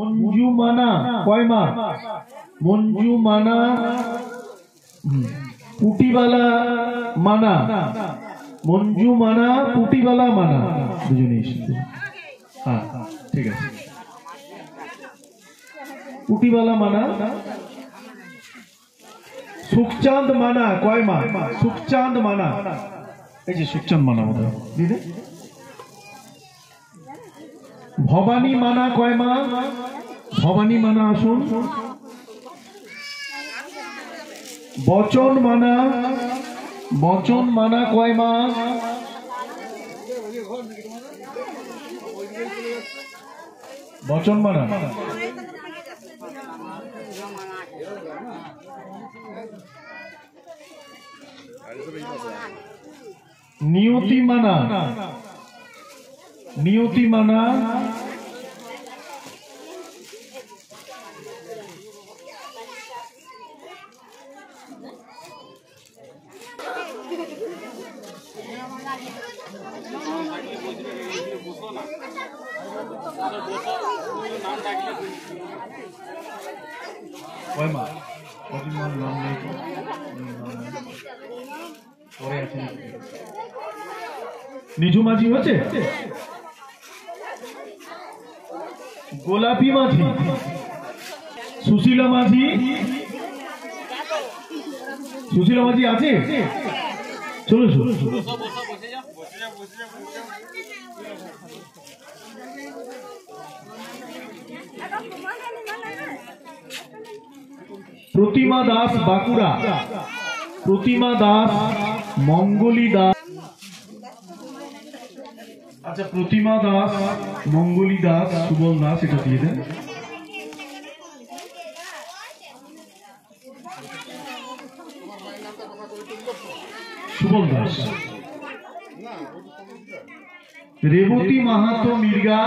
মঞ্জু মানা কয় মা? মঞ্জু মানা পুটিবালা মানা, মঞ্জু মানা পুটিবালা মানা, দুজনে এসেছে। হ্যাঁ ঠিক আছে, পুটিবালা মানা। সুখচাঁদ মানা কয় মা? সুখচাঁদ মানা, এই যে সুখচাঁদ মানা মতো দিদি। ভবানী মানা কয় মা? ভবানী মানা আসুন। বচন মানা, বচন মানা কয় মা? বচন মানা। নিয়তি মানা, নিয়তি মানা। নিজু মাঝি হচ্ছে, গোলাপি মাঝি, সুশীলা মাঝি। সুশীলা মাঝি আছে? চলো চলো। প্রতিমা দাস বাঁকুড়া, প্রতিমা দাস, মঙ্গলী দাস। আচ্ছা প্রতিমা দাস, মঙ্গলী দাস, সুবল দাস, এটা দিয়ে দেন। সুবল দাস। রেবতী মাহাতো মির্গা,